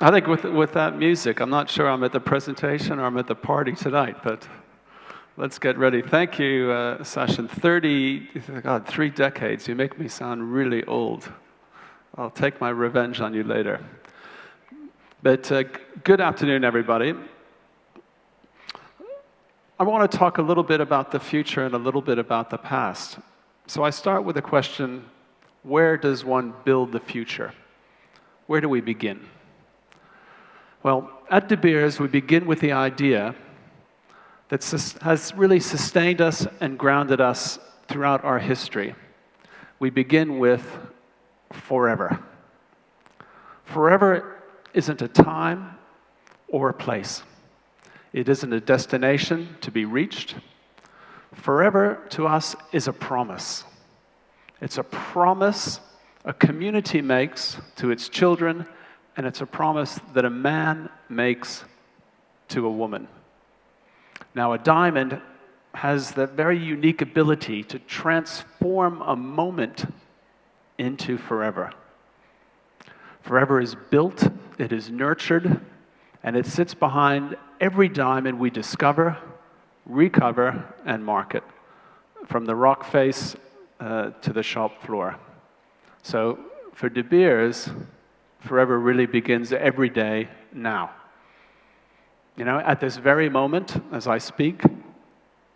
I think with that music, I'm not sure I'm at the presentation or I'm at the party tonight, but let's get ready. Thank you, Sachin. 3 decades. You make me sound really old. I'll take my revenge on you later. But good afternoon, everybody. I want to talk a little bit about the future and a little bit about the past. So I start with the question, where does one build the future? Where do we begin? Well, at De Beers, we begin with the idea that has really sustained us and grounded us throughout our history. We begin with forever. Forever isn't a time or a place. It isn't a destination to be reached. Forever to us is a promise. It's a promise a community makes to its children, and it's a promise that a man makes to a woman. Now, a diamond has the very unique ability to transform a moment into forever. Forever is built, it is nurtured, and it sits behind every diamond we discover, recover, and market, from the rock face to the shop floor. So for De Beers, forever really begins every day now. You know, at this very moment, as I speak,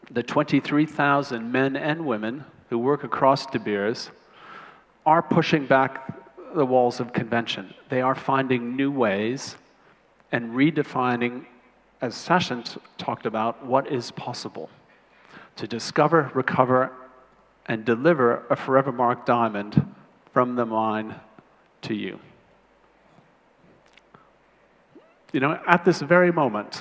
the 23,000 men and women who work across De Beers are pushing back the walls of convention. They are finding new ways and redefining, as Sachin talked about, what is possible to discover, recover, and deliver a Forevermark diamond from the mine to you. You know, at this very moment,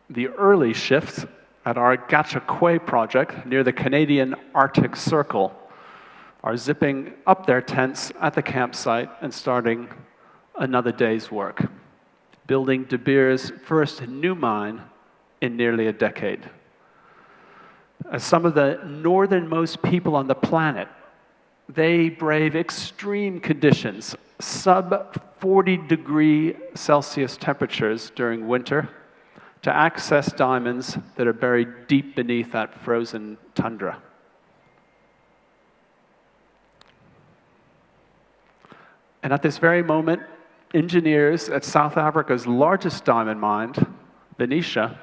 the early shift at our Gachakwe project near the Canadian Arctic Circle are zipping up their tents at the campsite and starting another day's work, building De Beers' first new mine in nearly a decade. As some of the northernmost people on the planet, they brave extreme conditions, sub-40 Celsius temperatures during winter, to access diamonds that are buried deep beneath that frozen tundra. And at this very moment, engineers at South Africa's largest diamond mine, Venetia,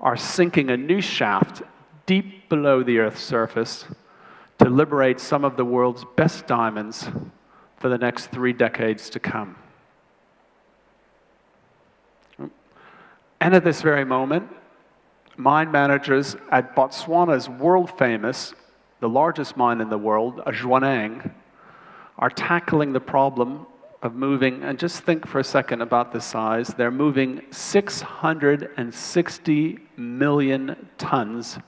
are sinking a new shaft deep below the Earth's surface to liberate some of the world's best diamonds for the next 3 decades to come. And at this very moment, mine managers at Botswana's world-famous, the largest mine in the world, Jwaneng, are tackling the problem of moving, and just think for a second about the size, they're moving 660 million tons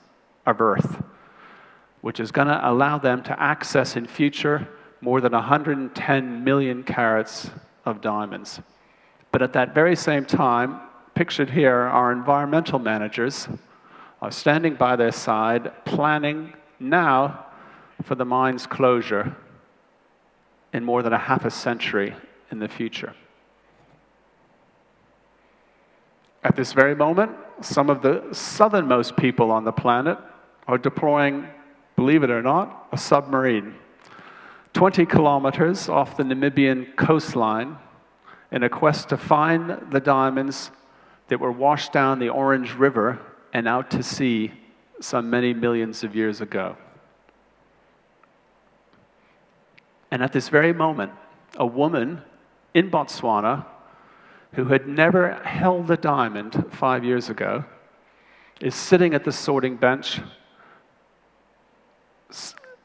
of earth, which is going to allow them to access in future more than 110 million carats of diamonds. But at that very same time, pictured here, our environmental managers are standing by their side, planning now for the mine's closure in more than a half a century in the future. At this very moment, some of the southernmost people on the planet are deploying, believe it or not, a submarine 20 kilometers off the Namibian coastline in a quest to find the diamonds that were washed down the Orange River and out to sea some many millions of years ago. And at this very moment, a woman in Botswana who had never held a diamond 5 years ago is sitting at the sorting bench,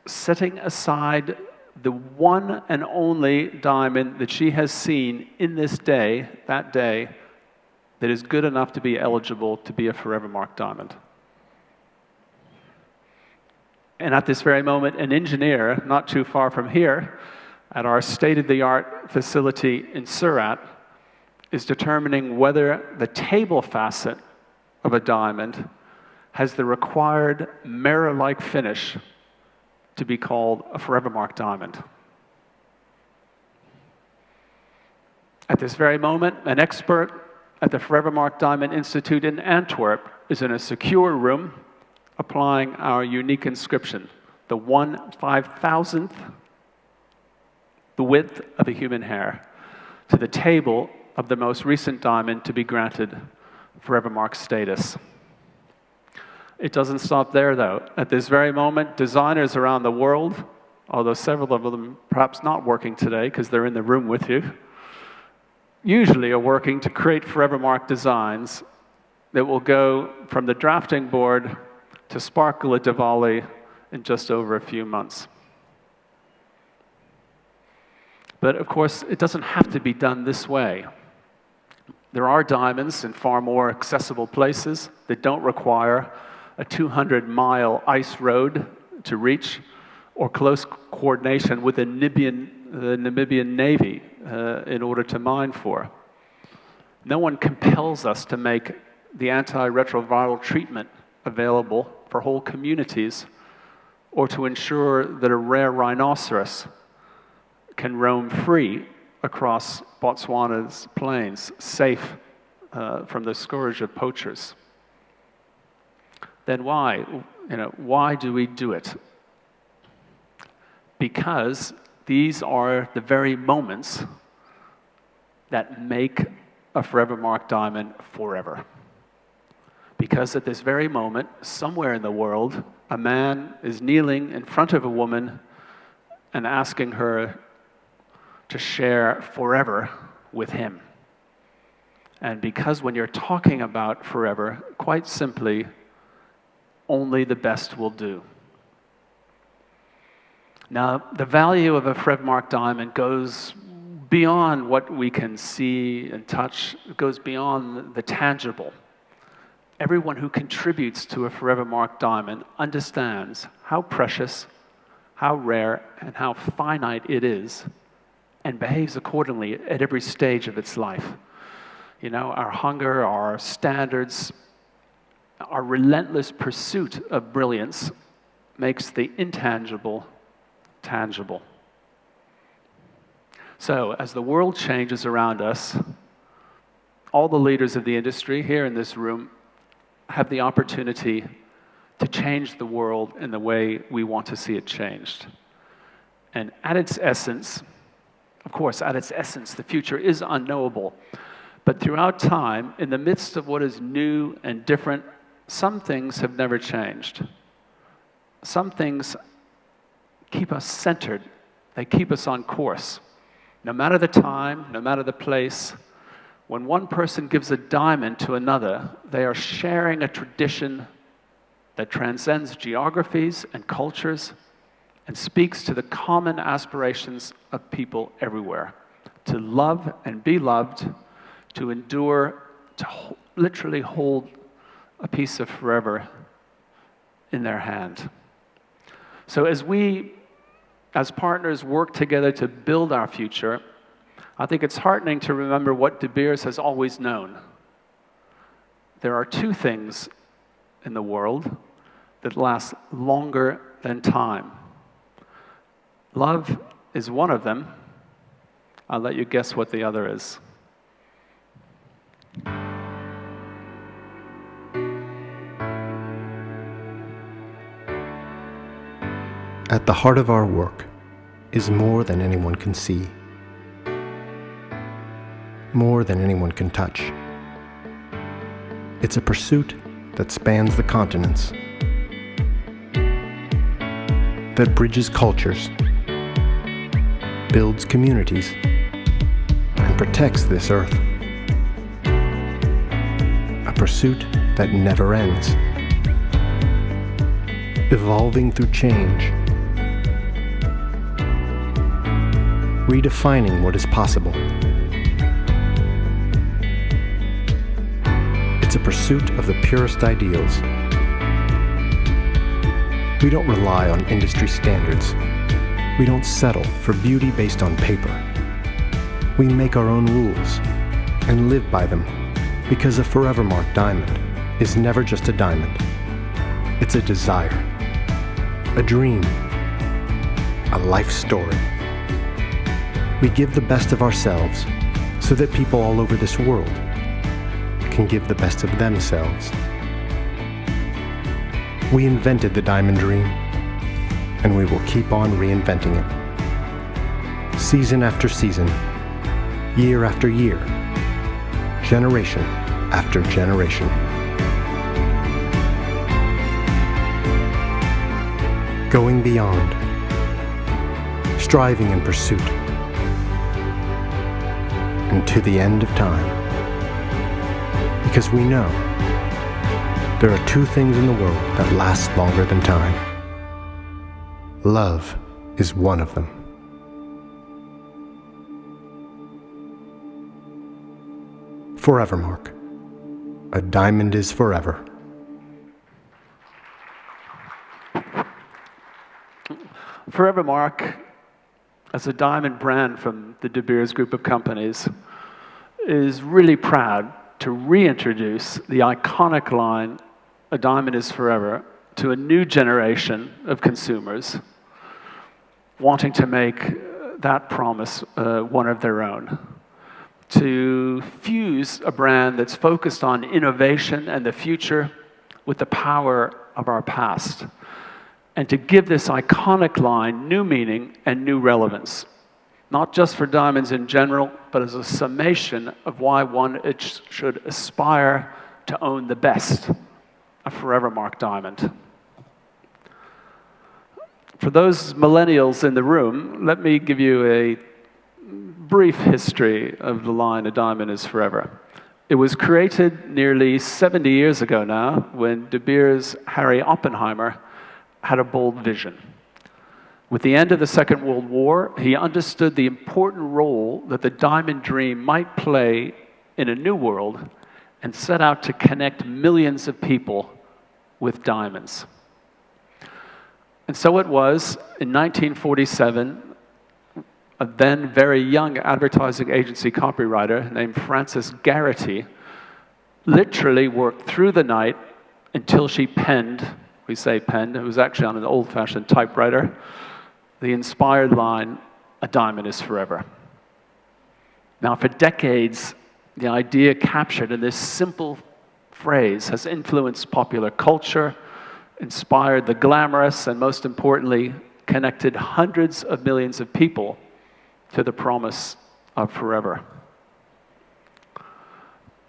setting aside the one and only diamond that she has seen in this day, that day, that is good enough to be eligible to be a Forevermark diamond. And at this very moment, an engineer not too far from here at our state-of-the-art facility in Surat is determining whether the table facet of a diamond has the required mirror-like finish to be called a Forevermark diamond. At this very moment, an expert at the Forevermark Diamond Institute in Antwerp is in a secure room applying our unique inscription, the 1/5000th, the width of a human hair, to the table of the most recent diamond to be granted Forevermark status. It doesn't stop there, though. At this very moment, designers around the world, although several of them perhaps not working today because they're in the room with you, usually are working to create Forevermark designs that will go from the drafting board to sparkle at Diwali in just over a few months. But of course, it doesn't have to be done this way. There are diamonds in far more accessible places that don't require a 200-mile ice road to reach or close coordination with the Namibian Navy in order to mine for. No one compels us to make the antiretroviral treatment available for whole communities or to ensure that a rare rhinoceros can roam free across Botswana's plains, safe from the scourge of poachers. Then why? Why do we do it? Because these are the very moments that make a Forevermark diamond forever. Because at this very moment, somewhere in the world, a man is kneeling in front of a woman and asking her to share forever with him. And because when you're talking about forever, quite simply, only the best will do. Now, the value of a Forevermark diamond goes beyond what we can see and touch. It goes beyond the tangible. Everyone who contributes to a Forevermark diamond understands how precious, how rare, and how finite it is, and behaves accordingly at every stage of its life. Our hunger, our standards, our relentless pursuit of brilliance makes the intangible tangible. So, as the world changes around us, all the leaders of the industry here in this room have the opportunity to change the world in the way we want to see it changed. And at its essence, of course, at its essence, the future is unknowable. But throughout time, in the midst of what is new and different, some things have never changed. Some things keep us centered. They keep us on course. No matter the time, no matter the place, when one person gives a diamond to another, they are sharing a tradition that transcends geographies and cultures and speaks to the common aspirations of people everywhere. To love and be loved, to endure, to literally hold a piece of forever in their hand. So as we, as partners, work together to build our future, I think it's heartening to remember what De Beers has always known. There are two things in the world that last longer than time. Love is one of them. I'll let you guess what the other is. At the heart of our work is more than anyone can see, more than anyone can touch. It's a pursuit that spans the continents, that bridges cultures, builds communities, and protects this earth. A pursuit that never ends, evolving through change, redefining what is possible. It's a pursuit of the purest ideals. We don't rely on industry standards. We don't settle for beauty based on paper. We make our own rules and live by them, because a Forevermark diamond is never just a diamond. It's a desire, a dream, a life story. We give the best of ourselves so that people all over this world can give the best of themselves. We invented the diamond dream, and we will keep on reinventing it. Season after season, year after year, generation after generation. Going beyond, striving in pursuit, and to the end of time. Because we know there are two things in the world that last longer than time. Love is one of them. Forevermark. A diamond is forever. Forevermark, as a diamond brand from the De Beers group of companies, is really proud to reintroduce the iconic line, "A diamond is forever," to a new generation of consumers wanting to make that promise one of their own. To fuse a brand that's focused on innovation and the future with the power of our past, and to give this iconic line new meaning and new relevance, not just for diamonds in general, but as a summation of why one should aspire to own the best, a Forevermark diamond. For those millennials in the room, let me give you a brief history of the line, "A diamond is forever." It was created nearly 70 years ago now, when De Beers' Harry Oppenheimer had a bold vision. With the end of the Second World War, he understood the important role that the diamond dream might play in a new world, and set out to connect millions of people with diamonds. And so it was, in 1947, a then very young advertising agency copywriter named Frances Garrity literally worked through the night until she penned, we say penned, it was actually on an old-fashioned typewriter, the inspired line, "A diamond is forever." Now, for decades, the idea captured in this simple phrase has influenced popular culture, inspired the glamorous, and most importantly, connected hundreds of millions of people to the promise of forever.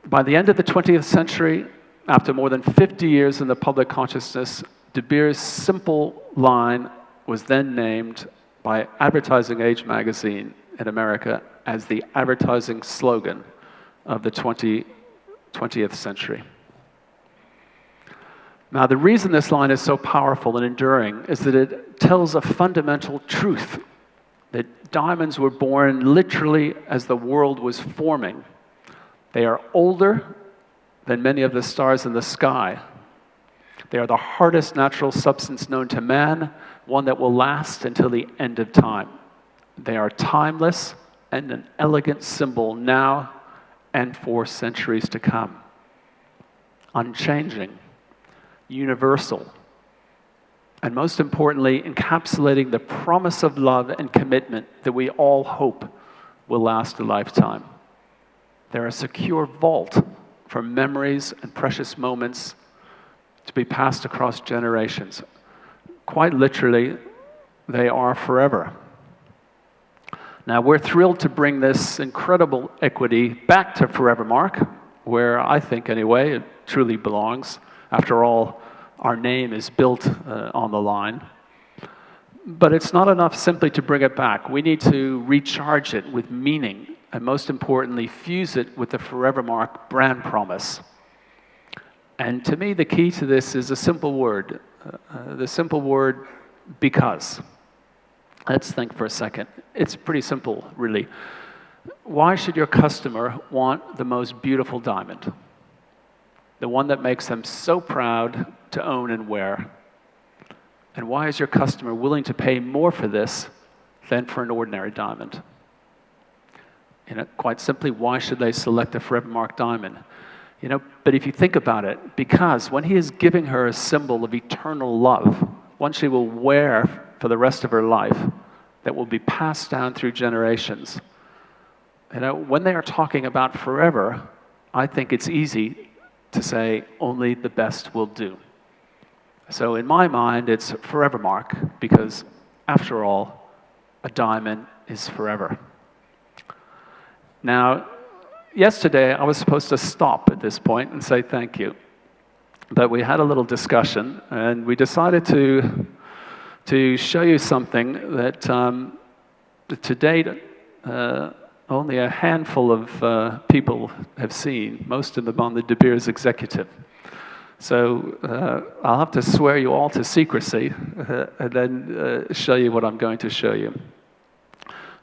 By the end of the 20th century, after more than 50 years in the public consciousness, De Beers' simple line was then named by Advertising Age magazine in America as the advertising slogan of the 20th century. Now, the reason this line is so powerful and enduring is that it tells a fundamental truth, that diamonds were born literally as the world was forming. They are older than many of the stars in the sky. They are the hardest natural substance known to man, one that will last until the end of time. They are timeless and an elegant symbol now and for centuries to come. Unchanging, universal, and most importantly, encapsulating the promise of love and commitment that we all hope will last a lifetime. They're a secure vault for memories and precious moments to be passed across generations. Quite literally, they are forever. Now, we're thrilled to bring this incredible equity back to Forevermark, where I think, anyway, it truly belongs. After all, our name is built on the line. But it's not enough simply to bring it back. We need to recharge it with meaning, and most importantly, fuse it with the Forevermark brand promise. And to me, the key to this is a simple word. The simple word, because. Let's think for a second. It's pretty simple, really. Why should your customer want the most beautiful diamond? The one that makes them so proud to own and wear. And why is your customer willing to pay more for this than for an ordinary diamond? Quite simply, why should they select a Forevermark diamond? But if you think about it, because when he is giving her a symbol of eternal love, one she will wear for the rest of her life, that will be passed down through generations, You know, when they are talking about forever, I think it's easy to say only the best will do. So in my mind, it's Forevermark, because after all, a diamond is forever. Now, yesterday I was supposed to stop at this point and say thank you, but we had a little discussion and we decided to show you something that to date only a handful of people have seen, most of them on the De Beers executive. So I'll have to swear you all to secrecy and then show you what I'm going to show you.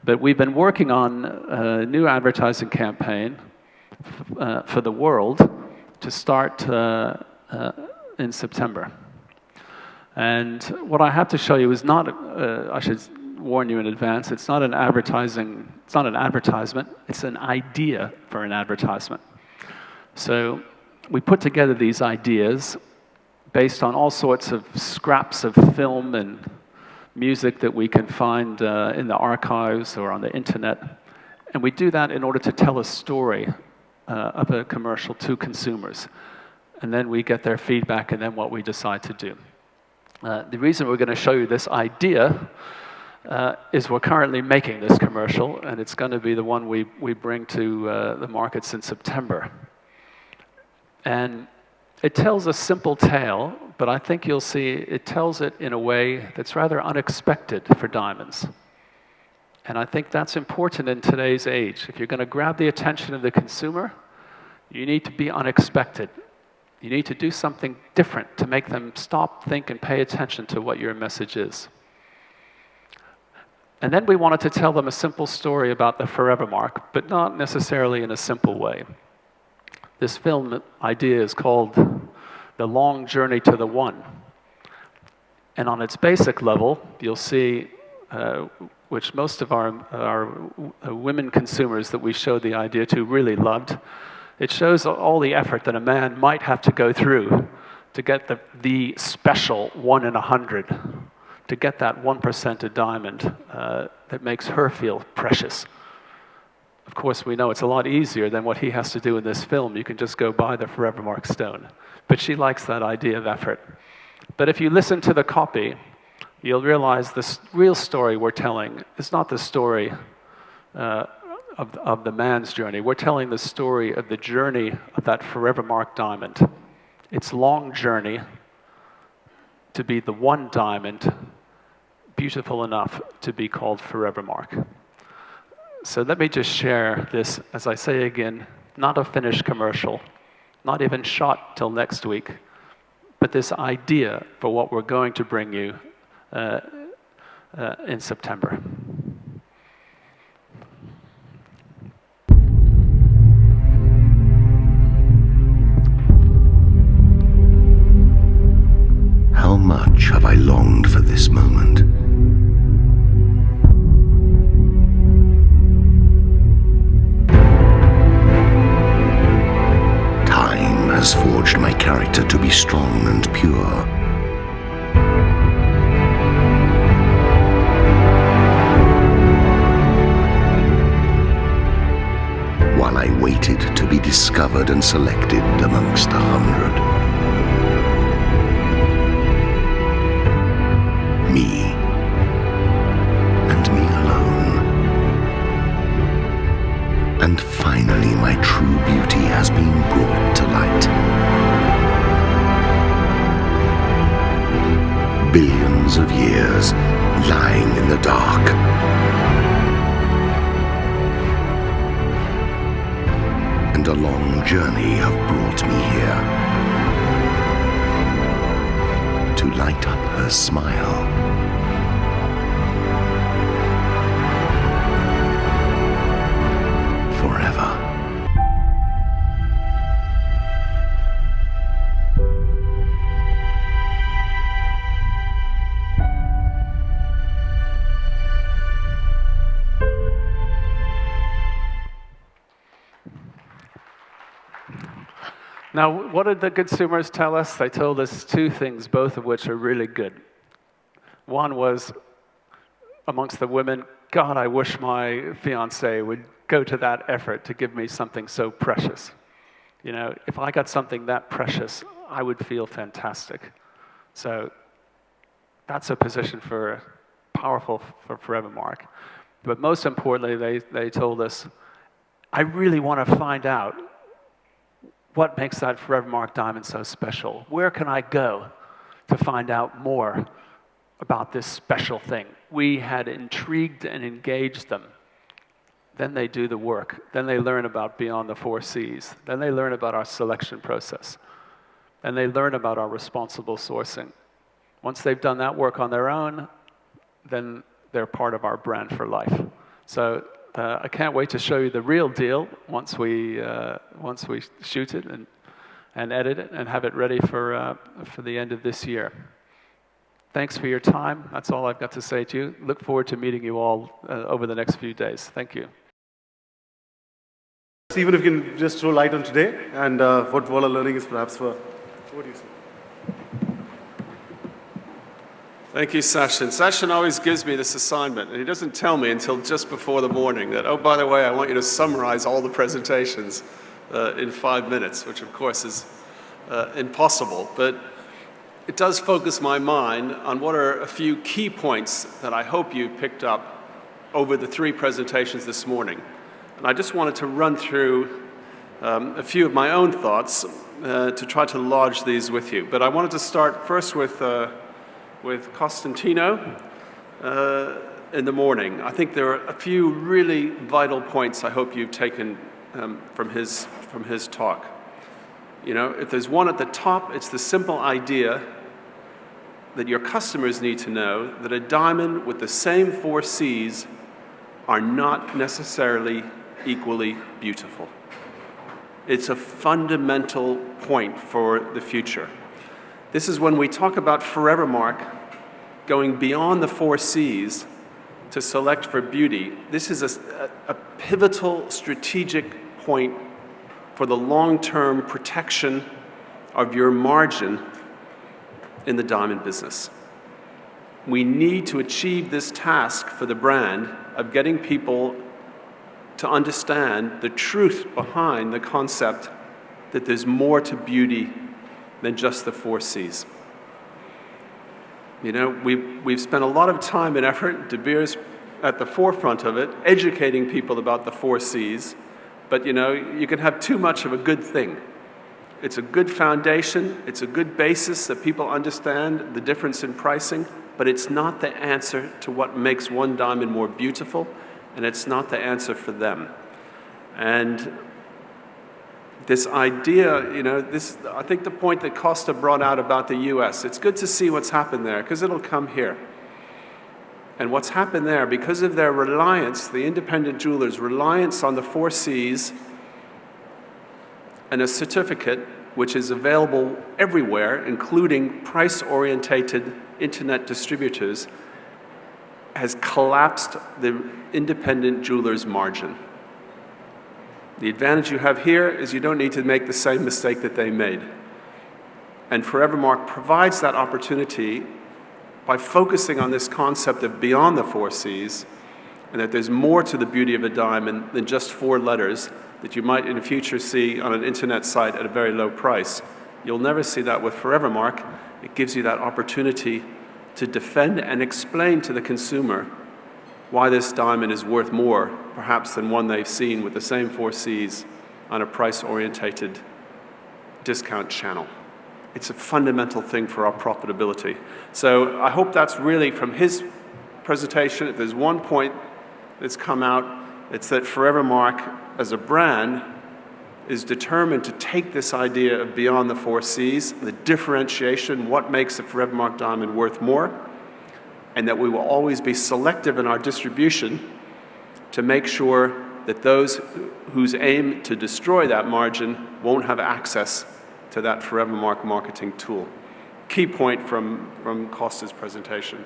But we've been working on a new advertising campaign for the world to start in September. And what I have to show you is not, I should warn you in advance, it's not an advertisement, it's an idea for an advertisement. So we put together these ideas based on all sorts of scraps of film and music that we can find in the archives or on the internet. And we do that in order to tell a story of a commercial to consumers. And then we get their feedback and then what we decide to do. The reason we're going to show you this idea is we're currently making this commercial, and it's going to be the one we bring to the markets in September. And it tells a simple tale, but I think you'll see it tells it in a way that's rather unexpected for diamonds. And I think that's important in today's age. If you're going to grab the attention of the consumer, you need to be unexpected. You need to do something different to make them stop, think, and pay attention to what your message is. And then we wanted to tell them a simple story about the Forevermark, but not necessarily in a simple way. This film idea is called The Long Journey to the One. And on its basic level, you'll see, which most of our women consumers that we showed the idea to really loved, it shows all the effort that a man might have to go through to get the special 1 in 100, to get that 1% of diamond that makes her feel precious. Of course, we know it's a lot easier than what he has to do in this film. You can just go buy the Forevermark stone. But she likes that idea of effort. But if you listen to the copy, you'll realize the real story we're telling is not the story of the man's journey. We're telling the story of the journey of that Forevermark diamond. Its long journey to be the one diamond beautiful enough to be called Forevermark. So let me just share this, as I say again, not a finished commercial, not even shot till next week, but this idea for what we're going to bring you in September. How much have I longed for this moment? Time has forged my character to be strong and pure. While I waited to be discovered and selected amongst 100. Me, and me alone. And finally my true beauty has been brought to light. Billions of years lying in the dark. And a long journey have brought me here. To light up her smile. Forever. Now, what did the consumers tell us? They told us two things, both of which are really good. One was, amongst the women, God, I wish my fiancé would go to that effort to give me something so precious. You know, if I got something that precious, I would feel fantastic. So that's a position for powerful for Forevermark. But most importantly, they told us, I really want to find out what makes that Forevermark diamond so special. Where can I go to find out more about this special thing? We had intrigued and engaged them. Then they do the work. Then they learn about Beyond the Four Cs. Then they learn about our selection process. Then they learn about our responsible sourcing. Once they've done that work on their own, then they're part of our brand for life. So I can't wait to show you the real deal once we shoot it and edit it and have it ready for the end of this year. Thanks for your time. That's all I've got to say to you. Look forward to meeting you all over the next few days. Thank you. Even if you can just throw light on today and what Walla Learning is perhaps for. What do you say? Thank you, Sachin. Sachin always gives me this assignment, and he doesn't tell me until just before the morning that, oh, by the way, I want you to summarize all the presentations in 5 minutes, which of course is impossible. But it does focus my mind on what are a few key points that I hope you picked up over the 3 presentations this morning. And I just wanted to run through a few of my own thoughts to try to lodge these with you. But I wanted to start first with Costantino in the morning. I think there are a few really vital points I hope you've taken from his talk. You know, if there's one at the top, it's the simple idea that your customers need to know that a diamond with the same 4 Cs are not necessarily equally beautiful. It's a fundamental point for the future. This is when we talk about Forevermark going beyond the 4 Cs to select for beauty. This is a pivotal strategic point for the long-term protection of your margin in the diamond business. We need to achieve this task for the brand of getting people to understand the truth behind the concept that there's more to beauty than just the 4 Cs. You know, we've spent a lot of time and effort, De Beers at the forefront of it, educating people about the 4 Cs, but you know, you can have too much of a good thing. It's a good foundation, it's a good basis that people understand the difference in pricing, but it's not the answer to what makes one diamond more beautiful, and it's not the answer for them. And this idea, you know, I think the point that Costa brought out about the US, it's good to see what's happened there, because it'll come here. And what's happened there, because of their reliance, the independent jewelers' reliance on the 4 Cs and a certificate which is available everywhere, including price-orientated internet distributors, has collapsed the independent jeweler's margin. The advantage you have here is you don't need to make the same mistake that they made. And Forevermark provides that opportunity by focusing on this concept of beyond the 4 Cs, and that there's more to the beauty of a diamond than just 4 letters that you might in the future see on an internet site at a very low price. You'll never see that with Forevermark. It gives you that opportunity to defend and explain to the consumer why this diamond is worth more, perhaps, than one they've seen with the same 4 Cs on a price-orientated discount channel. It's a fundamental thing for our profitability. So I hope that's really from his presentation. If there's one point that's come out, it's that Forevermark as a brand is determined to take this idea of beyond the 4 Cs, the differentiation, what makes a Forevermark diamond worth more, and that we will always be selective in our distribution to make sure that those whose aim to destroy that margin won't have access to that Forevermark marketing tool. Key point from Costa's presentation.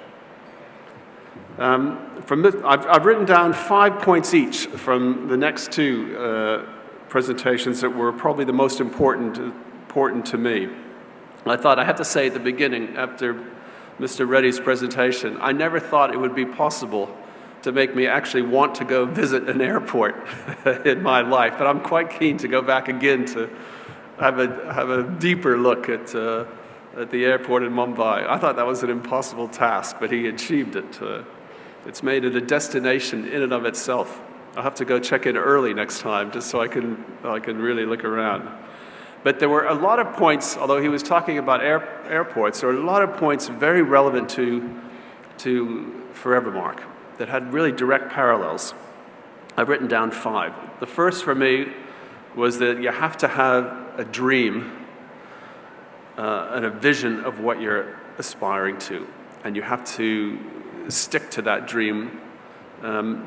I've written down 5 points each from the next 2 presentations that were probably the most important to me. I thought I have to say at the beginning, after Mr. Reddy's presentation, I never thought it would be possible to make me actually want to go visit an airport in my life. But I'm quite keen to go back again to have a deeper look at the airport in Mumbai. I thought that was an impossible task, but he achieved it. It's made it a destination in and of itself. I'll have to go check in early next time, just so I can really look around. But there were a lot of points, although he was talking about airports, there were a lot of points very relevant to Forevermark that had really direct parallels. I've written down 5. The first for me was that you have to have a dream and a vision of what you're aspiring to, and you have to stick to that dream.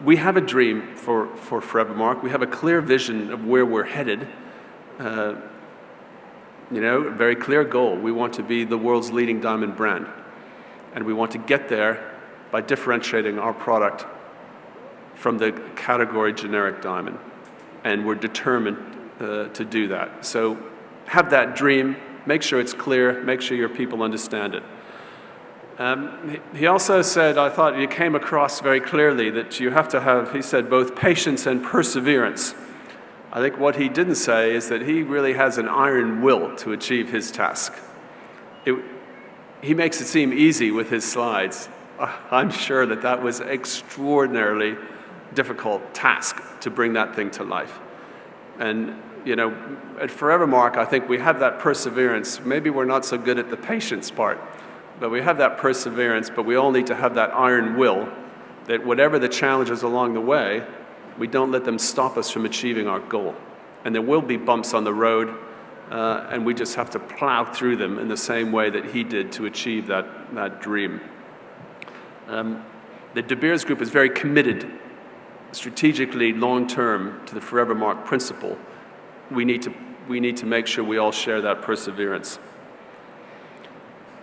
We have a dream for Forevermark. We have a clear vision of where we're headed. A very clear goal. We want to be the world's leading diamond brand, and we want to get there by differentiating our product from the category generic diamond, and we're determined to do that. So have that dream, make sure it's clear, make sure your people understand it. He also said, I thought you came across very clearly that you have to have, he said, both patience and perseverance. I think what he didn't say is that he really has an iron will to achieve his task. He makes it seem easy with his slides. I'm sure that was an extraordinarily difficult task to bring that thing to life. And, at Forevermark, I think we have that perseverance. Maybe we're not so good at the patience part, but we have that perseverance, but we all need to have that iron will that whatever the challenges along the way, we don't let them stop us from achieving our goal. And there will be bumps on the road, and we just have to plow through them in the same way that he did to achieve that dream. The De Beers Group is very committed, strategically, long-term, to the Forevermark principle. We need to make sure we all share that perseverance.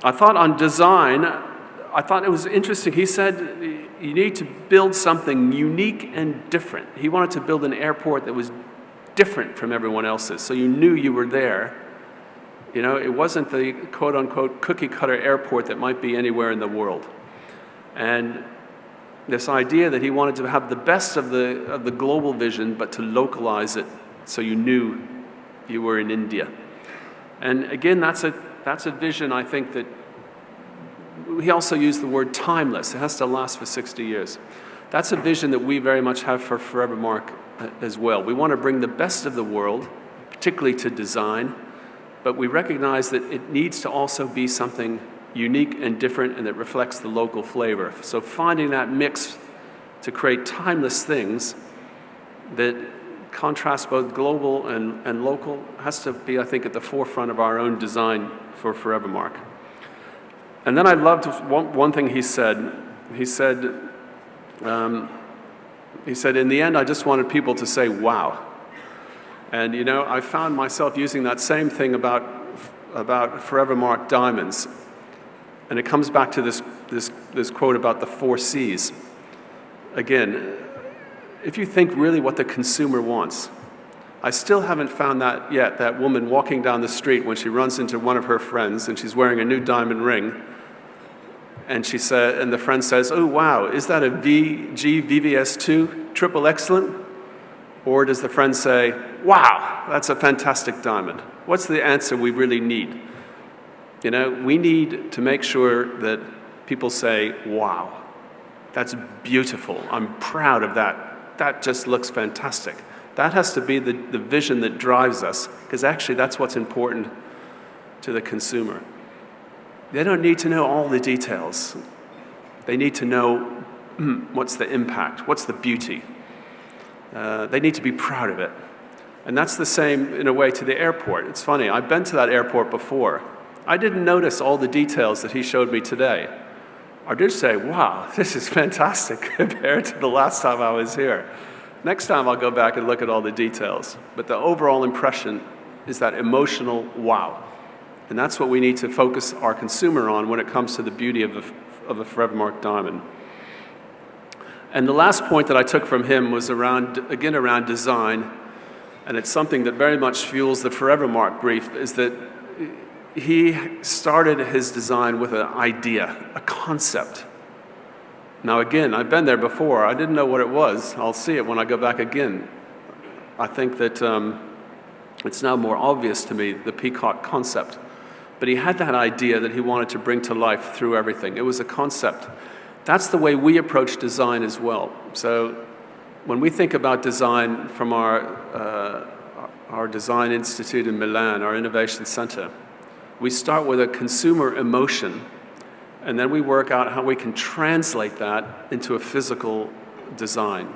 I thought on design, I thought it was interesting. He said you need to build something unique and different. He wanted to build an airport that was different from everyone else's, so you knew you were there. It wasn't the quote-unquote cookie-cutter airport that might be anywhere in the world. And this idea that he wanted to have the best of the global vision, but to localize it so you knew you were in India. And again, that's a vision, I think, that he also used the word timeless. It has to last for 60 years. That's a vision that we very much have for Forevermark as well. We want to bring the best of the world, particularly to design, but we recognize that it needs to also be something unique and different and that reflects the local flavor. So finding that mix to create timeless things that contrast both global and local has to be, I think, at the forefront of our own design for Forevermark. And then I loved one thing he said. He said, in the end, I just wanted people to say, wow. And, I found myself using that same thing about Forevermark diamonds. And it comes back to this quote about the 4 C's. Again, if you think really what the consumer wants, I still haven't found that yet, that woman walking down the street when she runs into one of her friends and she's wearing a new diamond ring, and the friend says, oh wow, is that a VG VVS2 triple excellent? Or does the friend say, wow, that's a fantastic diamond? What's the answer we really need? We need to make sure that people say, wow, that's beautiful. I'm proud of that. That just looks fantastic. That has to be the vision that drives us, because actually that's what's important to the consumer. They don't need to know all the details. They need to know what's the impact, what's the beauty. They need to be proud of it. And that's the same, in a way, to the airport. It's funny, I've been to that airport before. I didn't notice all the details that he showed me today. I did say, wow, this is fantastic compared to the last time I was here. Next time I'll go back and look at all the details. But the overall impression is that emotional wow. And that's what we need to focus our consumer on when it comes to the beauty of a Forevermark diamond. And the last point that I took from him was around design, and it's something that very much fuels the Forevermark brief, is that he started his design with an idea, a concept. Now again, I've been there before. I didn't know what it was. I'll see it when I go back again. I think that it's now more obvious to me, the peacock concept. But he had that idea that he wanted to bring to life through everything. It was a concept. That's the way we approach design as well. So when we think about design from our Design Institute in Milan, our innovation center, we start with a consumer emotion, and then we work out how we can translate that into a physical design.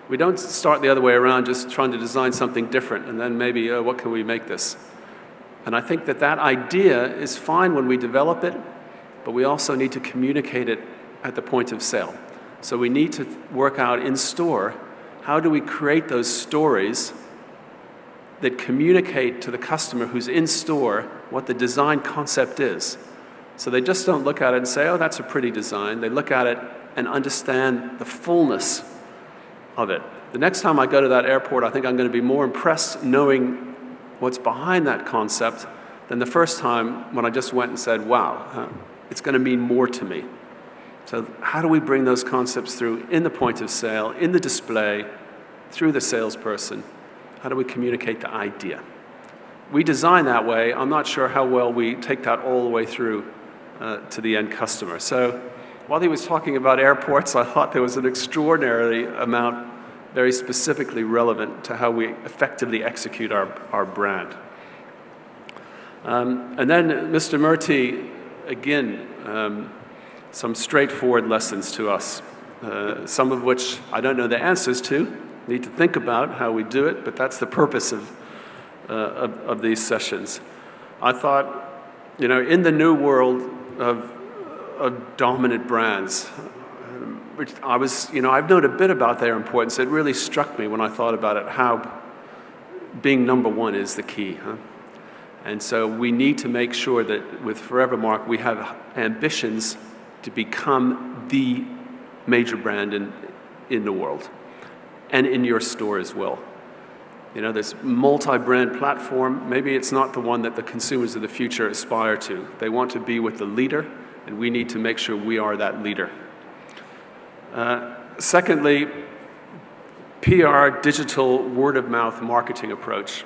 We don't start the other way around, just trying to design something different, and then maybe, what can we make this? And I think that that idea is fine when we develop it, but we also need to communicate it at the point of sale. So we need to work out in store, how do we create those stories that communicate to the customer who's in store what the design concept is. So they just don't look at it and say, oh, that's a pretty design. They look at it and understand the fullness of it. The next time I go to that airport, I think I'm going to be more impressed knowing what's behind that concept than the first time when I just went and said, wow, it's going to mean more to me. So how do we bring those concepts through in the point of sale, in the display, through the salesperson? How do we communicate the idea? We design that way. I'm not sure how well we take that all the way through to the end customer. So while he was talking about airports, I thought there was an extraordinary amount very specifically relevant to how we effectively execute our brand. And then Mr. Murthy, again, some straightforward lessons to us, some of which I don't know the answers to, need to think about how we do it, but that's the purpose of these sessions. I thought, you know, in the new world of dominant brands, which I was, you know, I've known a bit about their importance. It really struck me when I thought about it, how being number one is the key. And so we need to make sure that with Forevermark, we have ambitions to become the major brand in the world and in your store as well. You know, this multi-brand platform, maybe it's not the one that the consumers of the future aspire to. They want to be with the leader, and we need to make sure we are that leader. Secondly, PR, digital word-of-mouth marketing approach.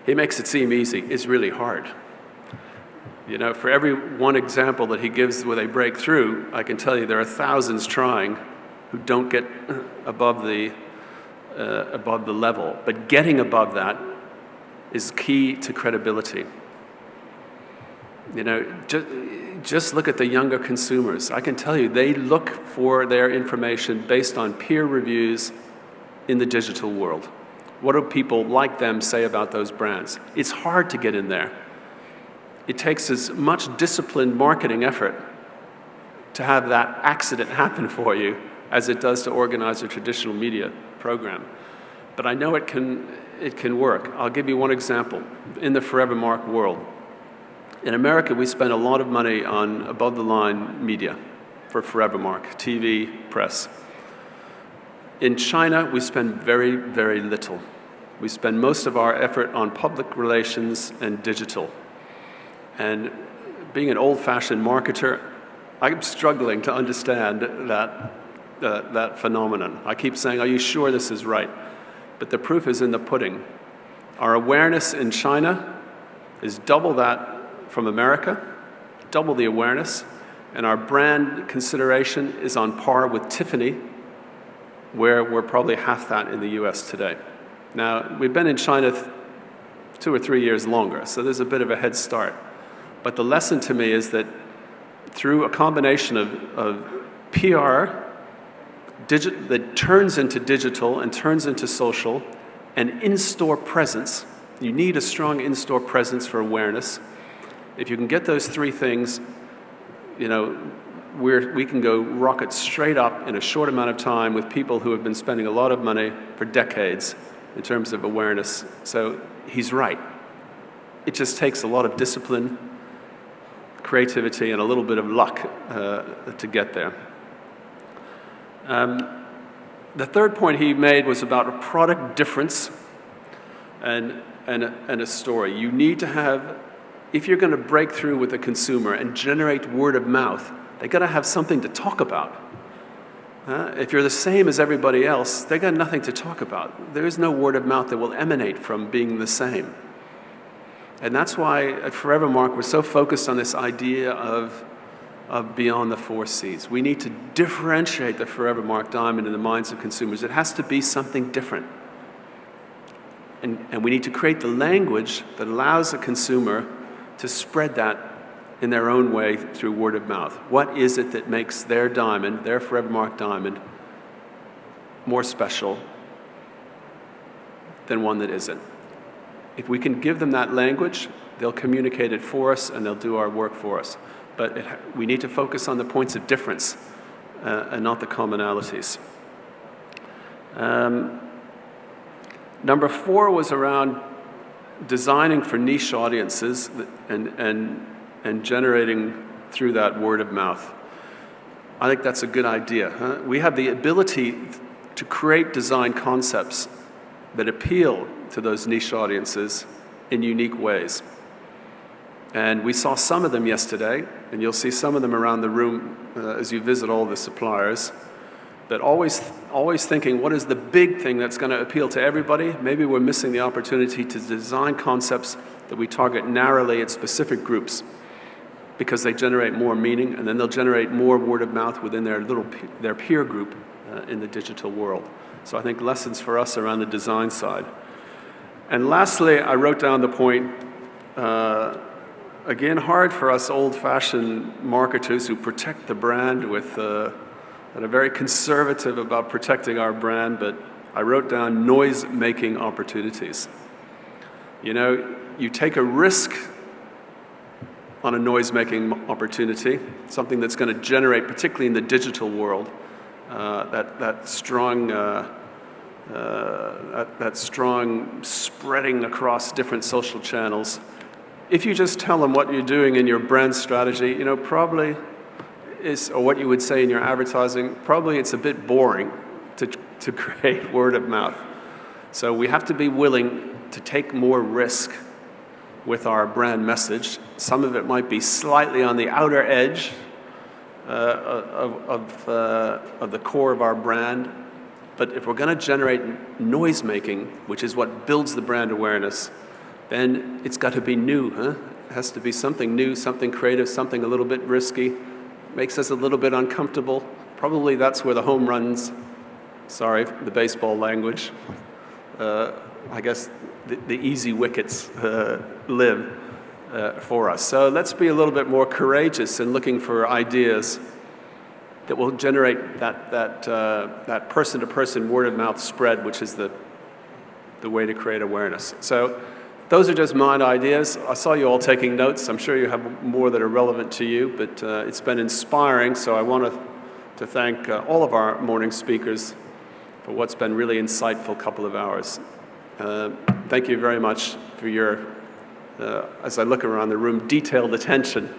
He makes it seem easy. It's really hard. You know, for every one example that he gives where they break through, I can tell you there are thousands trying who don't get above the level. But getting above that is key to credibility. You know, just look at the younger consumers. I can tell you they look for their information based on peer reviews in the digital world. What do people like them say about those brands? It's hard to get in there. It takes as much disciplined marketing effort to have that accident happen for you as it does to organize a traditional media program. But I know it can work. I'll give you one example. In the Forevermark world, in America, we spend a lot of money on above-the-line media for Forevermark, TV, press. In China, we spend very, very little. We spend most of our effort on public relations and digital. And being an old-fashioned marketer, I'm struggling to understand that phenomenon. I keep saying, are you sure this is right? But the proof is in the pudding. Our awareness in China is double that from America, double the awareness, and our brand consideration is on par with Tiffany, where we're probably half that in the US today. Now, we've been in China 2 or 3 years longer, so there's a bit of a head start. But the lesson to me is that through a combination of PR that turns into digital and turns into social, and in-store presence, you need a strong in-store presence for awareness. If you can get those three things, you know, we can go rocket straight up in a short amount of time with people who have been spending a lot of money for decades in terms of awareness. So he's right. It just takes a lot of discipline, creativity, and a little bit of luck to get there. The third point he made was about a product difference and a story. You need to have, if you're going to break through with the consumer and generate word of mouth, they got to have something to talk about. If you're the same as everybody else, they got nothing to talk about. There is no word of mouth that will emanate from being the same. And that's why at Forevermark we're so focused on this idea of beyond the four C's. We need to differentiate the Forevermark diamond in the minds of consumers. It has to be something different. And we need to create the language that allows a consumer to spread that in their own way through word of mouth. What is it that makes their diamond, their Forevermark diamond, more special than one that isn't? If we can give them that language, they'll communicate it for us and they'll do our work for us. But we need to focus on the points of difference and not the commonalities. Number 4 was around designing for niche audiences and generating through that word of mouth. I think that's a good idea. We have the ability to create design concepts that appeal to those niche audiences in unique ways. And we saw some of them yesterday, and you'll see some of them around the room as you visit all the suppliers. But always thinking, what is the big thing that's going to appeal to everybody? Maybe we're missing the opportunity to design concepts that we target narrowly at specific groups because they generate more meaning, and then they'll generate more word of mouth within their peer group in the digital world. So I think lessons for us around the design side. And lastly, I wrote down the point, again, hard for us old-fashioned marketers who protect the brand with that are very conservative about protecting our brand, but I wrote down noise-making opportunities. You know, you take a risk on a noise-making opportunity, something that's going to generate, particularly in the digital world, that strong spreading across different social channels. If you just tell them what you're doing in your brand strategy, you know, probably or what you would say in your advertising, probably it's a bit boring to create word of mouth. So we have to be willing to take more risk with our brand message. Some of it might be slightly on the outer edge of the core of our brand. But if we're going to generate noise making, which is what builds the brand awareness, then it's got to be new. It has to be something new, something creative, something a little bit risky. Makes us a little bit uncomfortable. Probably that's where the home runs, sorry, the baseball language, I guess the easy wickets live for us. So let's be a little bit more courageous in looking for ideas that will generate that person-to-person word-of-mouth spread, which is the way to create awareness. So those are just my ideas. I saw you all taking notes. I'm sure you have more that are relevant to you, but it's been inspiring, so I want to thank all of our morning speakers for what's been really insightful couple of hours. Thank you very much for your, as I look around the room, detailed attention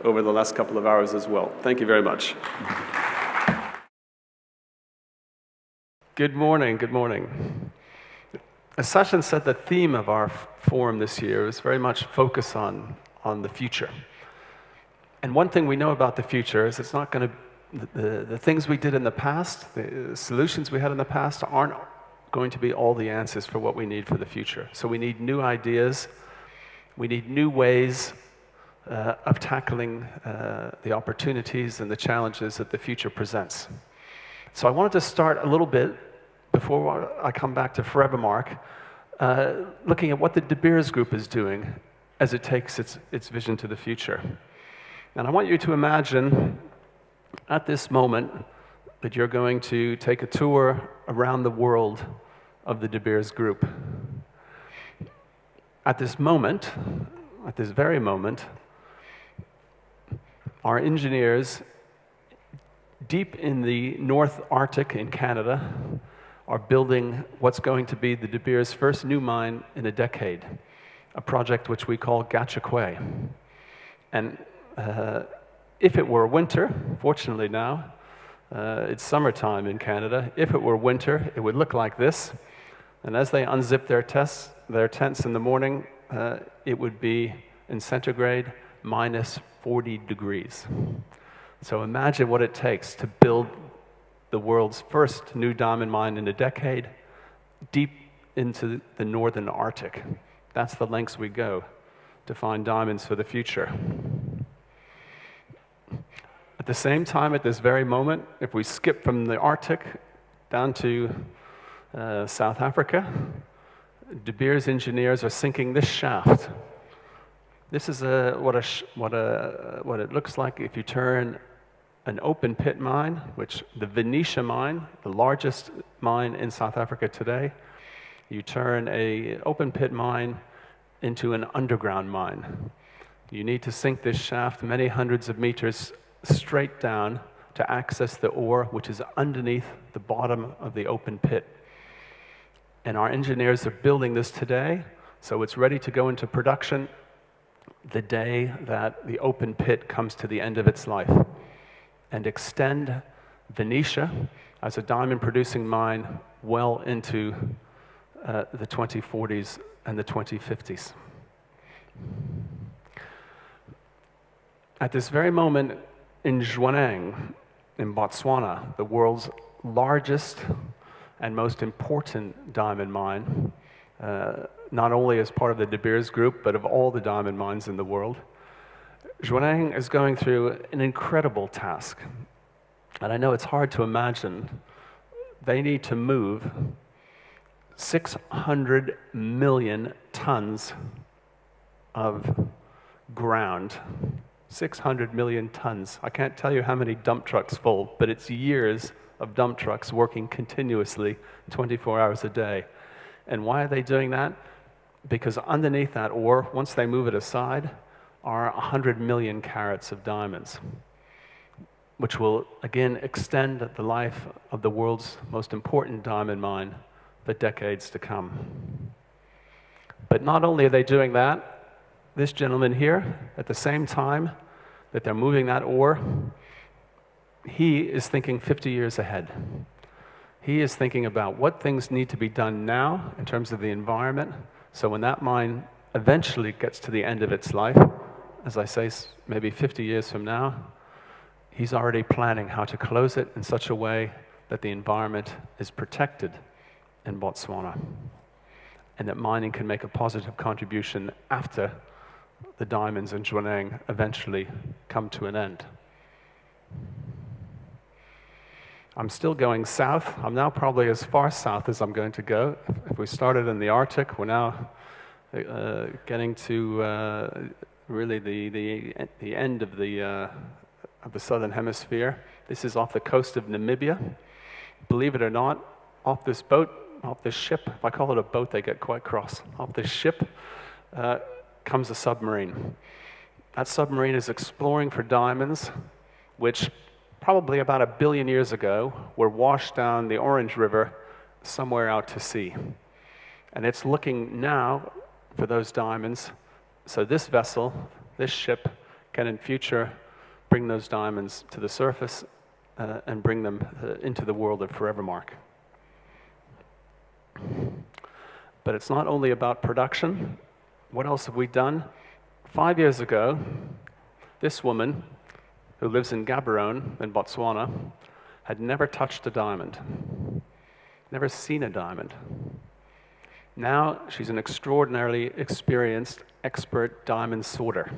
over the last couple of hours as well. Thank you very much. Good morning, good morning. As Sachin said, the theme of our forum this year is very much focus on the future. And one thing we know about the future is it's not going to, the things we did in the past, the solutions we had in the past aren't going to be all the answers for what we need for the future. So we need new ideas, we need new ways of tackling the opportunities and the challenges that the future presents. So I wanted to start a little bit before I come back to Forevermark, looking at what the De Beers Group is doing as it takes its vision to the future. And I want you to imagine at this moment that you're going to take a tour around the world of the De Beers Group. At this moment, at this very moment, our engineers deep in the North Arctic in Canada are building what's going to be the De Beers' first new mine in a decade, a project which we call Gachagua. And if it were winter, fortunately now, it's summertime in Canada, if it were winter, it would look like this. And as they unzip their tents in the morning, it would be in centigrade minus 40 degrees. So imagine what it takes to build the world's first new diamond mine in a decade, deep into the northern Arctic. That's the lengths we go to find diamonds for the future. At the same time, at this very moment, if we skip from the Arctic down to South Africa, De Beers engineers are sinking this shaft. This is what it looks like if you turn an open pit mine, which the Venetia mine, the largest mine in South Africa today, you turn an open pit mine into an underground mine. You need to sink this shaft many hundreds of meters straight down to access the ore, which is underneath the bottom of the open pit. And our engineers are building this today, so it's ready to go into production the day that the open pit comes to the end of its life, and extend Venetia as a diamond-producing mine well into the 2040s and the 2050s. At this very moment in Jwaneng, in Botswana, the world's largest and most important diamond mine, not only as part of the De Beers group, but of all the diamond mines in the world, Jwaneng is going through an incredible task. And I know it's hard to imagine. They need to move 600 million tons of ground. 600 million tons. I can't tell you how many dump trucks full, but it's years of dump trucks working continuously 24 hours a day. And why are they doing that? Because underneath that ore, once they move it aside, are 100 million carats of diamonds, which will, again, extend the life of the world's most important diamond mine for decades to come. But not only are they doing that, this gentleman here, at the same time that they're moving that ore, he is thinking 50 years ahead. He is thinking about what things need to be done now in terms of the environment, so when that mine eventually gets to the end of its life, as I say, maybe 50 years from now, he's already planning how to close it in such a way that the environment is protected in Botswana, and that mining can make a positive contribution after the diamonds in Jwaneng eventually come to an end. I'm still going south. I'm now probably as far south as I'm going to go. If we started in the Arctic, we're now getting to really the end of the southern hemisphere. This is off the coast of Namibia. Believe it or not, off this boat, off this ship, if I call it a boat, they get quite cross. Off this ship comes a submarine. That submarine is exploring for diamonds, which probably about 1 billion years ago were washed down the Orange River somewhere out to sea. And it's looking now for those diamonds. So this vessel, this ship, can in future bring those diamonds to the surface and bring them into the world of Forevermark. But it's not only about production. What else have we done? 5 years ago, this woman, who lives in Gaborone in Botswana, had never touched a diamond, never seen a diamond. Now she's an extraordinarily experienced, expert diamond sorter.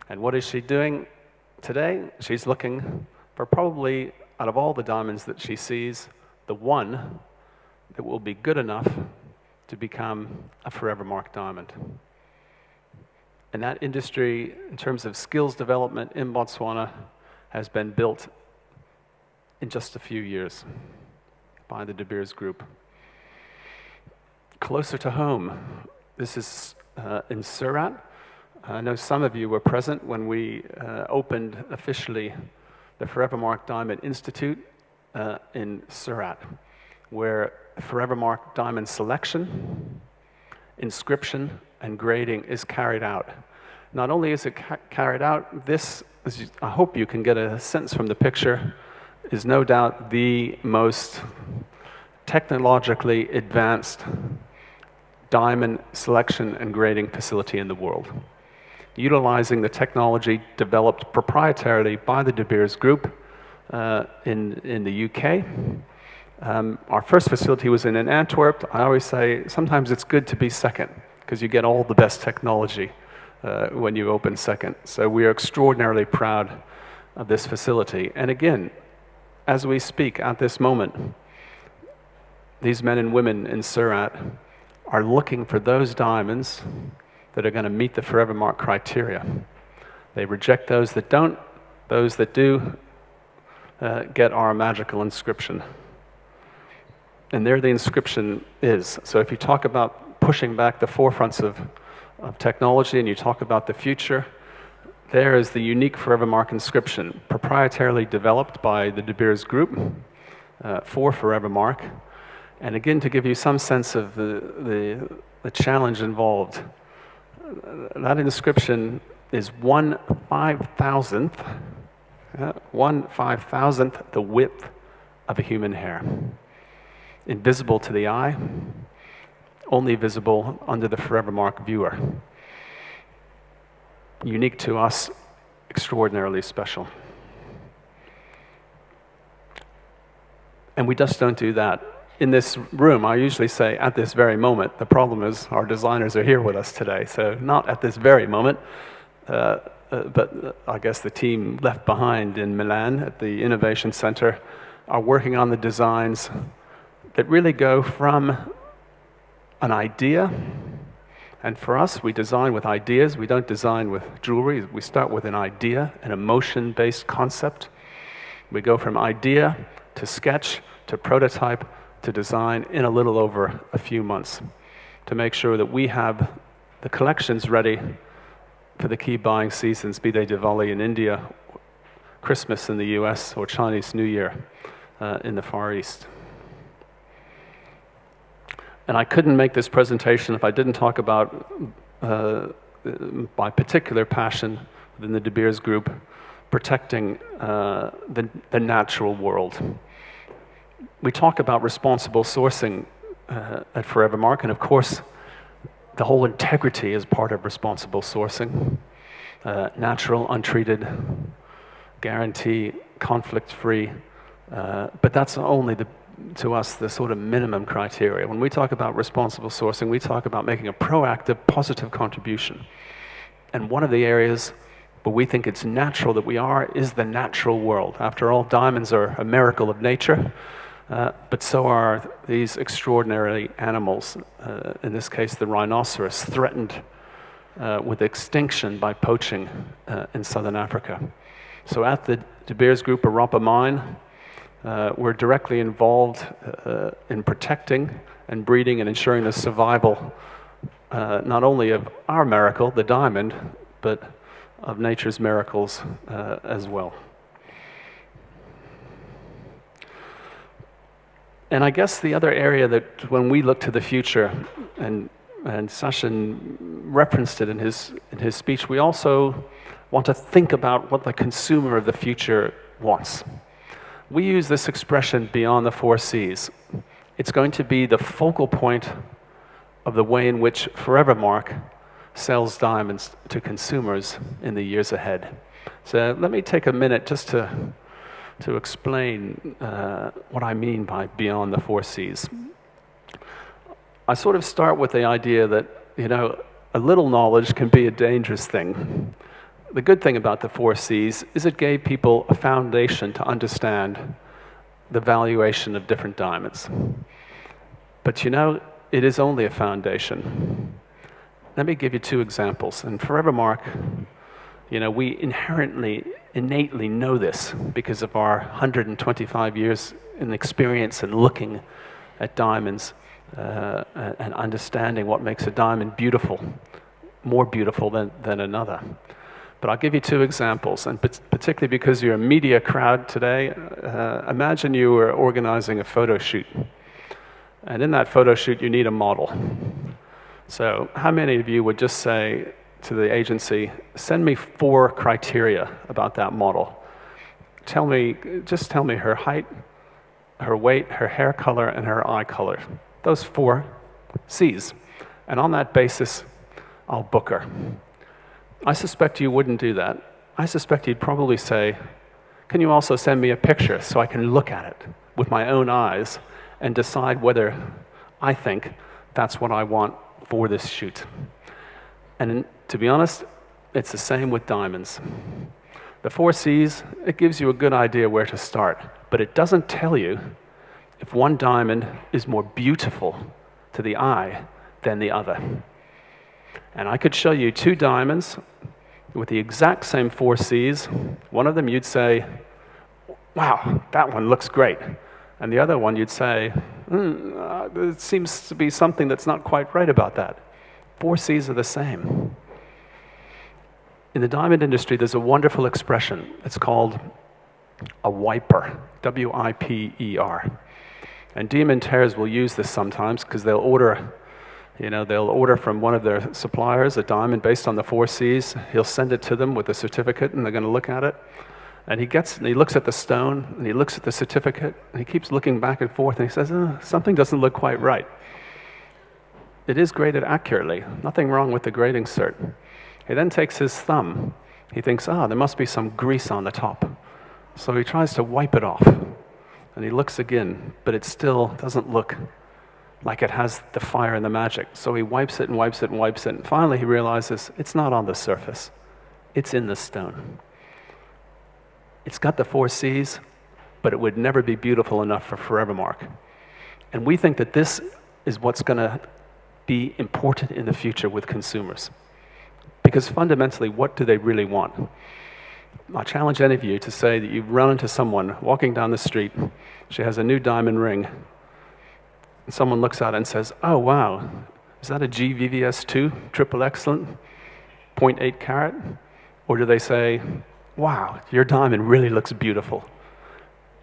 And what is she doing today? She's looking for, probably out of all the diamonds that she sees, the one that will be good enough to become a Forevermark diamond. And that industry, in terms of skills development in Botswana, has been built in just a few years by the De Beers Group. Closer to home, this is in Surat. I know some of you were present when we opened officially the Forevermark Diamond Institute in Surat, where Forevermark diamond selection, inscription, and grading is carried out. Not only is it carried out, this, as I hope you can get a sense from the picture, is no doubt the most technologically advanced diamond selection and grading facility in the world, utilizing the technology developed proprietarily by the De Beers Group in the UK. Our first facility was in Antwerp. I always say sometimes it's good to be second because you get all the best technology when you open second. So we are extraordinarily proud of this facility. And again, as we speak at this moment, these men and women in Surat are looking for those diamonds that are going to meet the Forevermark criteria. They reject those that don't. Those that do get our magical inscription. And there the inscription is. So if you talk about pushing back the forefronts of technology and you talk about the future, there is the unique Forevermark inscription, proprietarily developed by the De Beers Group for Forevermark. And again, to give you some sense of the challenge involved, that inscription is 1/5,000th, 1/5,000th the width of a human hair. Invisible to the eye, only visible under the Forevermark viewer. Unique to us, extraordinarily special. And we just don't do that. In this room, I usually say at this very moment. The problem is our designers are here with us today, so not at this very moment, but I guess the team left behind in Milan at the Innovation Center are working on the designs that really go from an idea, and for us, we design with ideas. We don't design with jewelry. We start with an idea, an emotion-based concept. We go from idea to sketch to prototype to design in a little over a few months to make sure that we have the collections ready for the key buying seasons, be they Diwali in India, Christmas in the US, or Chinese New Year in the Far East. And I couldn't make this presentation if I didn't talk about my particular passion within the De Beers Group, protecting the natural world. We talk about responsible sourcing at Forevermark, and of course, the whole integrity is part of responsible sourcing. Natural, untreated, guarantee, conflict-free, but that's only to us the sort of minimum criteria. When we talk about responsible sourcing, we talk about making a proactive, positive contribution. And one of the areas where we think it's natural that we are is the natural world. After all, diamonds are a miracle of nature, but so are these extraordinary animals, in this case the rhinoceros, threatened with extinction by poaching in southern Africa. So at the De Beers Group Arapa mine, we're directly involved in protecting and breeding and ensuring the survival not only of our miracle, the diamond, but of nature's miracles as well. And I guess the other area that when we look to the future, and Sachin referenced it in his speech, we also want to think about what the consumer of the future wants. We use this expression, beyond the 4 Cs. It's going to be the focal point of the way in which Forevermark sells diamonds to consumers in the years ahead. So let me take a minute just to explain what I mean by beyond the 4 Cs. I sort of start with the idea that, a little knowledge can be a dangerous thing. The good thing about the 4 Cs is it gave people a foundation to understand the valuation of different diamonds. But it is only a foundation. Let me give you 2 examples. In Forevermark, we innately know this because of our 125 years in experience in looking at diamonds and understanding what makes a diamond beautiful, more beautiful than another. But I'll give you 2 examples, and particularly because you're a media crowd today, imagine you were organizing a photo shoot. And in that photo shoot, you need a model. So how many of you would just say to the agency, send me 4 criteria about that model? Just tell me her height, her weight, her hair color, and her eye color. Those 4 Cs. And on that basis, I'll book her. I suspect you wouldn't do that. I suspect you'd probably say, can you also send me a picture so I can look at it with my own eyes and decide whether I think that's what I want for this shoot? And to be honest, it's the same with diamonds. The 4 C's, it gives you a good idea where to start, but it doesn't tell you if one diamond is more beautiful to the eye than the other. And I could show you 2 diamonds with the exact same 4 C's. One of them you'd say, wow, that one looks great. And the other one you'd say, there seems to be something that's not quite right about that. 4 C's are the same. In the diamond industry, there's a wonderful expression. It's called a wiper, W-I-P-E-R. And diamantaires will use this sometimes because they'll order from one of their suppliers a diamond based on the 4 C's. He'll send it to them with a certificate, and they're going to look at it. And he looks at the stone, and he looks at the certificate, and he keeps looking back and forth, and he says, something doesn't look quite right. It is graded accurately. Nothing wrong with the grading cert. He then takes his thumb. He thinks, there must be some grease on the top. So he tries to wipe it off. And he looks again, but it still doesn't look like it has the fire and the magic. So he wipes it and wipes it and wipes it. And finally he realizes it's not on the surface. It's in the stone. It's got the 4 C's, but it would never be beautiful enough for Forevermark. And we think that this is what's going to be important in the future with consumers. Because fundamentally, what do they really want? I challenge any of you to say that you've run into someone walking down the street, she has a new diamond ring, and someone looks at it and says, oh wow, is that a GVVS2, triple excellent, 0.8 carat? Or do they say, wow, your diamond really looks beautiful?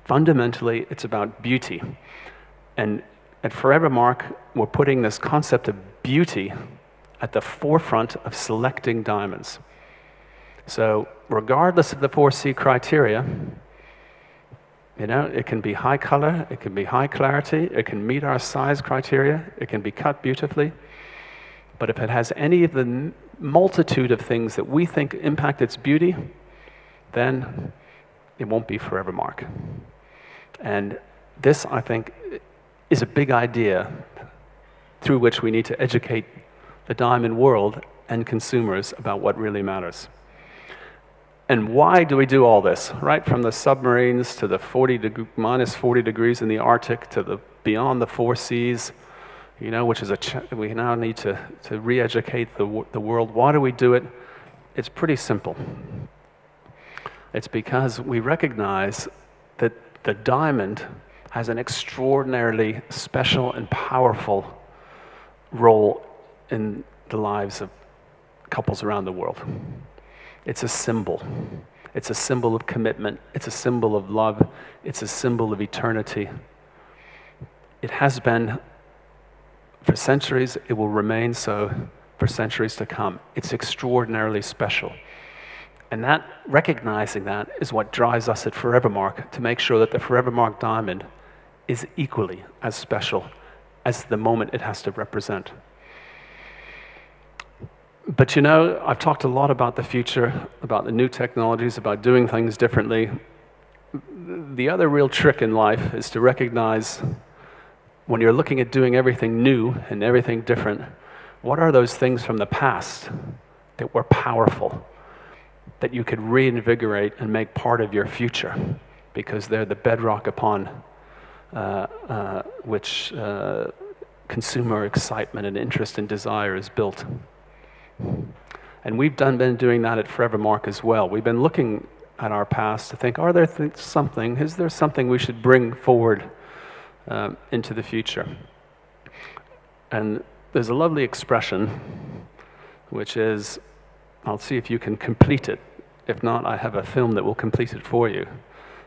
Fundamentally, it's about beauty. And at Forevermark, we're putting this concept of beauty at the forefront of selecting diamonds. So regardless of the 4 C criteria, it can be high color, it can be high clarity, it can meet our size criteria, it can be cut beautifully. But if it has any of the multitude of things that we think impact its beauty, then it won't be Forevermark. And this, I think, is a big idea through which we need to educate the diamond world and consumers about what really matters. And why do we do all this? Right from the submarines to the minus 40 degrees in the Arctic to the beyond the 4 C's, which is we now need to re-educate the world. Why do we do it? It's pretty simple. It's because we recognize that the diamond has an extraordinarily special and powerful role in the lives of couples around the world. It's a symbol. It's a symbol of commitment. It's a symbol of love. It's a symbol of eternity. It has been for centuries. It will remain so for centuries to come. It's extraordinarily special. And recognizing that is what drives us at Forevermark to make sure that the Forevermark diamond is equally as special as the moment it has to represent. But I've talked a lot about the future, about the new technologies, about doing things differently. The other real trick in life is to recognize when you're looking at doing everything new and everything different, what are those things from the past that were powerful, that you could reinvigorate and make part of your future, because they're the bedrock upon which consumer excitement and interest and desire is built. And we've been doing that at Forevermark as well. We've been looking at our past to think, is there something we should bring forward into the future? And there's a lovely expression, which is, I'll see if you can complete it. If not, I have a film that will complete it for you.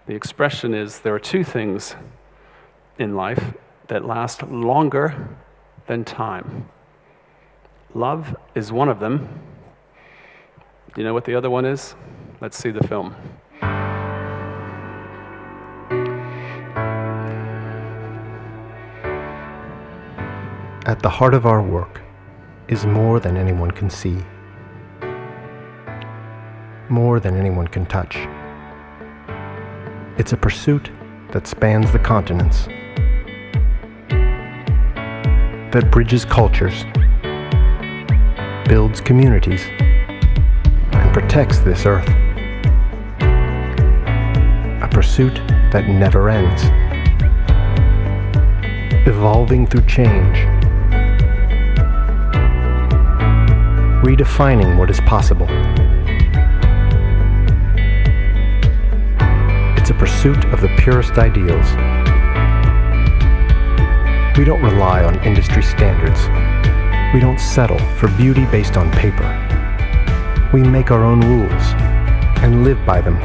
The expression is, there are 2 things in life that last longer than time. Love is one of them. Do you know what the other one is? Let's see the film. At the heart of our work is more than anyone can see, more than anyone can touch, It's a pursuit that spans the continents, that bridges cultures, builds communities, and protects this earth. A pursuit that never ends, evolving through change, redefining what is possible. It's a pursuit of the purest ideals. We don't rely on industry standards. We don't settle for beauty based on paper. We make our own rules and live by them,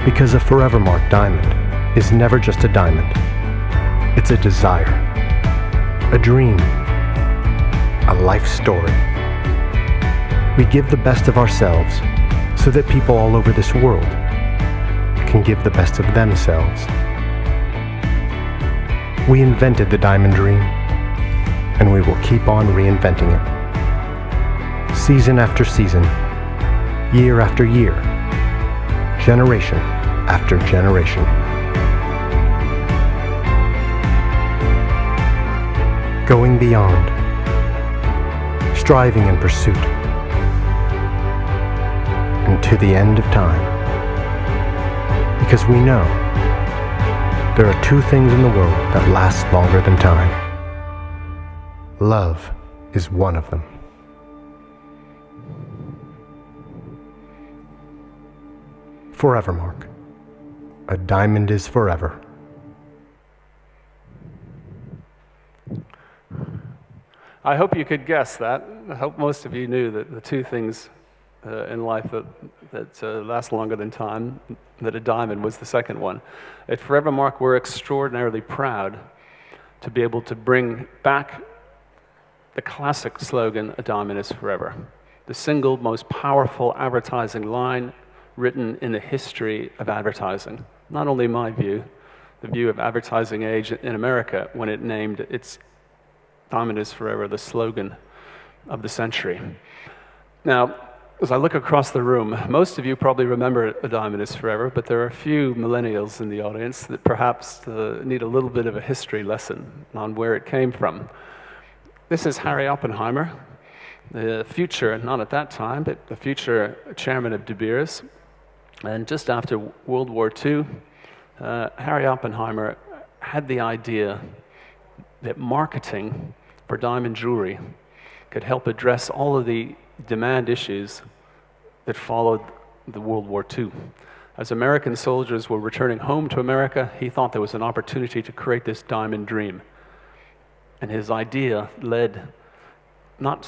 because a Forevermark diamond is never just a diamond. It's a desire, a dream, a life story. We give the best of ourselves so that people all over this world can give the best of themselves. We invented the diamond dream, and we will keep on reinventing it. Season after season, year after year, generation after generation. Going beyond, striving in pursuit, and to the end of time. Because we know there are two things in the world that last longer than time. Love is one of them. Forevermark. A diamond is forever. I hope you could guess that. I hope most of you knew that the two things in life that last longer than time, that a diamond was the second one. At Forevermark, we're extraordinarily proud to be able to bring back the classic slogan, "A diamond is forever." The single most powerful advertising line written in the history of advertising. Not only my view, the view of advertising age in America when it named its "Diamond is forever" the slogan of the century. Now, as I look across the room, most of you probably remember "A diamond is forever," but there are a few millennials in the audience that perhaps need a little bit of a history lesson on where it came from. This is Harry Oppenheimer, the future, not at that time, but the future chairman of De Beers. And just after World War II, Harry Oppenheimer had the idea that marketing for diamond jewelry could help address all of the demand issues that followed the World War II. As American soldiers were returning home to America, he thought there was an opportunity to create this diamond dream. And his idea led, not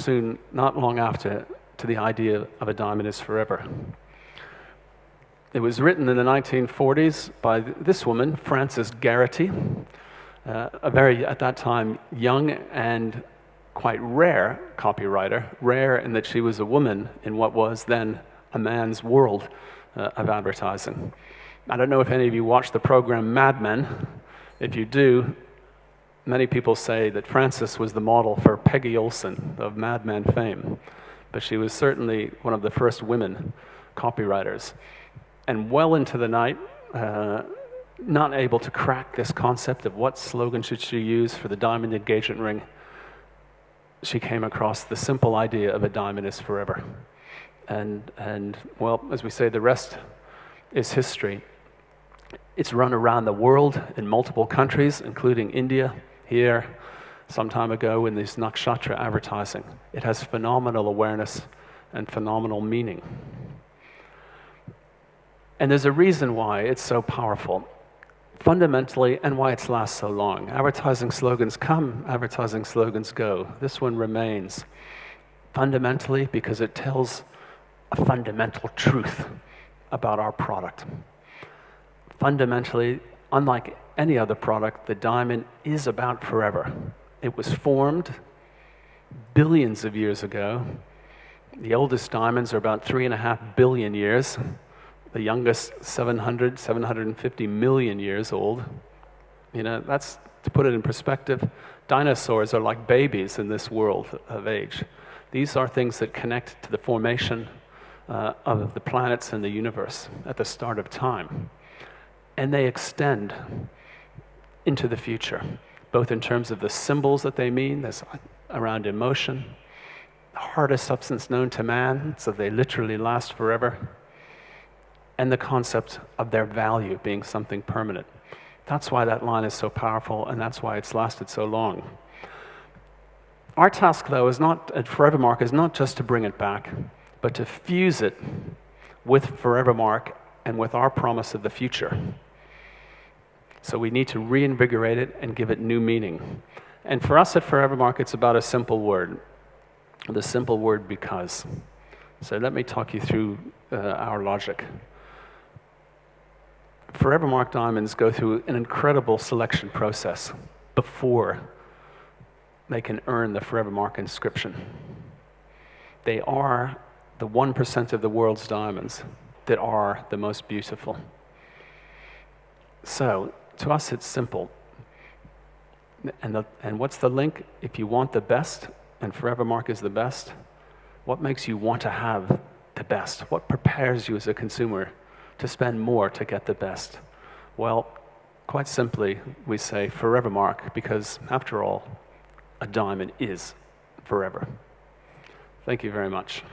long after, to the idea of "A diamond is forever." It was written in the 1940s by this woman, Frances Garrity, a very, at that time, young and quite rare copywriter, rare in that she was a woman in what was then a man's world of advertising. I don't know if any of you watched the program Mad Men. If you do, many people say that Frances was the model for Peggy Olson of Mad Men fame, but she was certainly one of the first women copywriters. And well into the night, not able to crack this concept of what slogan should she use for the diamond engagement ring, she came across the simple idea of "A diamond is forever." And well, as we say, the rest is history. It's run around the world in multiple countries, including India, here, some time ago in this Nakshatra advertising. It has phenomenal awareness and phenomenal meaning. And there's a reason why it's so powerful, fundamentally, and why it's lasts so long. Advertising slogans come, advertising slogans go. This one remains, fundamentally because it tells a fundamental truth about our product. Fundamentally, unlike any other product, the diamond is about forever. It was formed billions of years ago. The oldest diamonds are about 3.5 billion years. The youngest, 750 million years old. You know, that's, to put it in perspective, dinosaurs are like babies in this world of age. These are things that connect to the formation of the planets and the universe at the start of time. and they extend into the future, both in terms of the symbols that they mean, this around emotion, the hardest substance known to man, so they literally last forever, and the concept of their value being something permanent. That's why that line is so powerful, and that's why it's lasted so long. Our task, though, is not at Forevermark is not just to bring it back, but to fuse it with Forevermark and with our promise of the future. So we need to reinvigorate it and give it new meaning. And for us at Forevermark, it's about a simple word, the simple word because. So let me talk you through our logic. Forevermark diamonds go through an incredible selection process before they can earn the Forevermark inscription. They are the 1% of the world's diamonds that are the most beautiful. So, to us, it's simple. And what's the link? If you want the best, and Forevermark is the best, what makes you want to have the best? What prepares you as a consumer to spend more to get the best? Well, quite simply, we say Forevermark because, after all, a diamond is forever. Thank you very much.